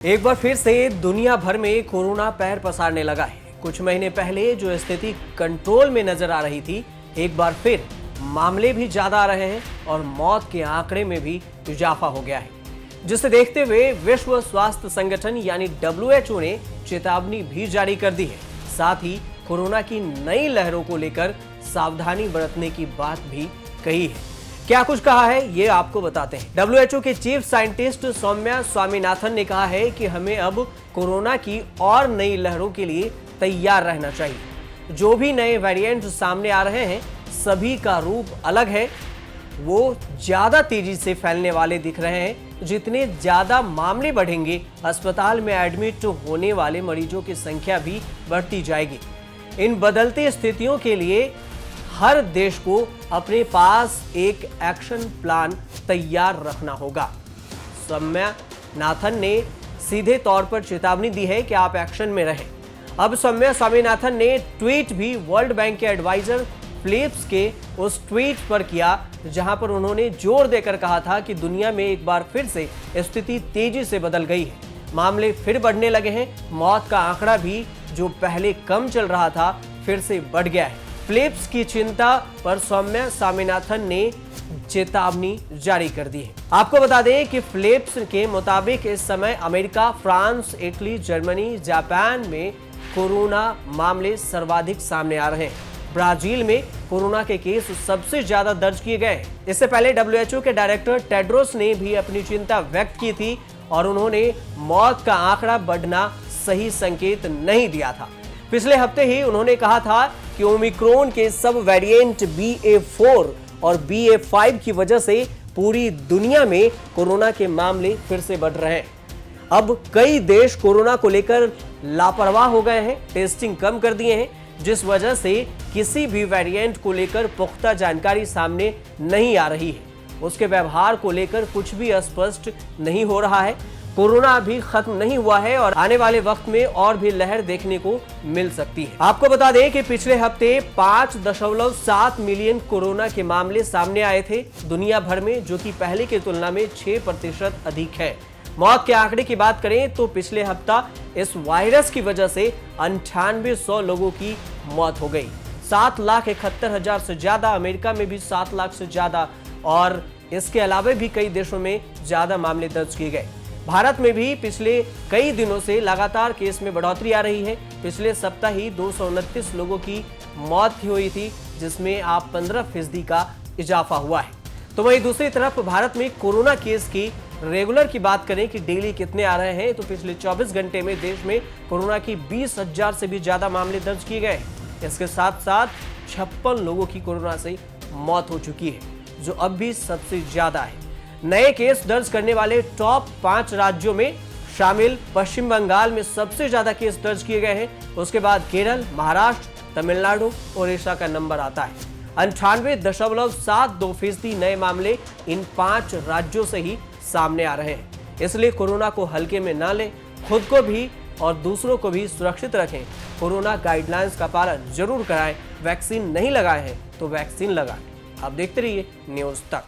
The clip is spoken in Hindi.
एक बार फिर से दुनिया भर में कोरोना पैर पसारने लगा है। कुछ महीने पहले जो स्थिति कंट्रोल में नजर आ रही थी, एक बार फिर मामले भी ज्यादा आ रहे हैं और मौत के आंकड़े में भी इजाफा हो गया है, जिसे देखते हुए विश्व स्वास्थ्य संगठन यानी WHO ने चेतावनी भी जारी कर दी है। साथ ही कोरोना की नई लहरों को लेकर सावधानी बरतने की बात भी कही है। क्या कुछ कहा है ये आपको बताते हैं। WHO के चीफ साइंटिस्ट सौम्या स्वामीनाथन ने कहा है कि हमें अब कोरोना की और नई लहरों के लिए तैयार रहना चाहिए। जो भी नए वेरिएंट सामने आ रहे हैं, सभी का रूप अलग है। वो ज्यादा तेजी से फैलने वाले दिख रहे हैं। जितने ज्यादा मामले बढ़ेंगे, अस्पताल में एडमिट होने वाले मरीजों की संख्या भी बढ़ती जाएगी। इन बदलती स्थितियों के लिए हर देश को अपने पास एक एक्शन प्लान तैयार रखना होगा। सौम्या नाथन ने सीधे तौर पर चेतावनी दी है कि आप एक्शन में रहें। अब सौम्या स्वामीनाथन ने ट्वीट भी वर्ल्ड बैंक के एडवाइजर फिलिप्स के उस ट्वीट पर किया, जहां पर उन्होंने जोर देकर कहा था कि दुनिया में एक बार फिर से स्थिति तेजी से बदल गई है। मामले फिर बढ़ने लगे हैं। मौत का आंकड़ा भी जो पहले कम चल रहा था, फिर से बढ़ गया है। फिलिप्स की चिंता पर सौम्या स्वामीनाथन ने चेतावनी जारी कर दी है। आपको बता दें कि फिलिप्स के मुताबिक इस समय America, France, Italy, Germany, Japan में कोरोना मामले सर्वाधिक सामने आ रहे हैं। ब्राजील में कोरोना के केस सबसे ज्यादा दर्ज किए गए हैं। इससे पहले WHO के डायरेक्टर टेड्रोस ने भी अपनी चिंता व्यक्त की थी और उन्होंने मौत का आंकड़ा बढ़ना सही संकेत नहीं दिया था। पिछले हफ्ते ही उन्होंने कहा था कि ओमिक्रॉन के सब वेरिएंट BA.4 और BA.5 की वजह से पूरी दुनिया में कोरोना के मामले फिर से बढ़ रहे हैं। अब कई देश कोरोना को लेकर लापरवाह हो गए हैं, टेस्टिंग कम कर दिए हैं, जिस वजह से किसी भी वेरिएंट को लेकर पुख्ता जानकारी सामने नहीं आ रही है। उसके व्यवहार को लेकर कुछ भी स्पष्ट नहीं हो रहा है। कोरोना अभी खत्म नहीं हुआ है और आने वाले वक्त में और भी लहर देखने को मिल सकती है। आपको बता दें कि पिछले हफ्ते 5.7 मिलियन कोरोना के मामले सामने आए थे दुनिया भर में, जो कि पहले की तुलना में 6% अधिक है। मौत के आंकड़े की बात करें तो पिछले हफ्ता इस वायरस की वजह से 9800 लोगों की मौत हो गई। 7,71,000 से ज्यादा, अमेरिका में भी 7 लाख से ज्यादा और इसके अलावा भी कई देशों में ज्यादा मामले दर्ज किए गए। भारत में भी पिछले कई दिनों से लगातार केस में बढ़ोतरी आ रही है। पिछले सप्ताह ही 229 लोगों की मौत हुई थी, जिसमें आप 15% का इजाफा हुआ है। तो वहीं दूसरी तरफ भारत में कोरोना केस की रेगुलर की बात करें कि डेली कितने आ रहे हैं, तो पिछले 24 घंटे में देश में कोरोना की 20,000 से भी ज्यादा मामले दर्ज किए गए। इसके साथ साथ 56 लोगों की कोरोना से मौत हो चुकी है, जो अब भी सबसे ज्यादा है। नए केस दर्ज करने वाले टॉप 5 राज्यों में शामिल पश्चिम बंगाल में सबसे ज्यादा केस दर्ज किए गए हैं। उसके बाद केरल, महाराष्ट्र, तमिलनाडु, ओडिशा का नंबर आता है। 98.72% नए मामले इन 5 राज्यों से ही सामने आ रहे हैं। इसलिए कोरोना को हल्के में ना लें, खुद को भी और दूसरों को भी सुरक्षित रखें। कोरोना गाइडलाइंस का पालन जरूर कराएं। वैक्सीन नहीं लगाए हैं तो वैक्सीन लगाएं। आप देखते रहिए न्यूज़ तक।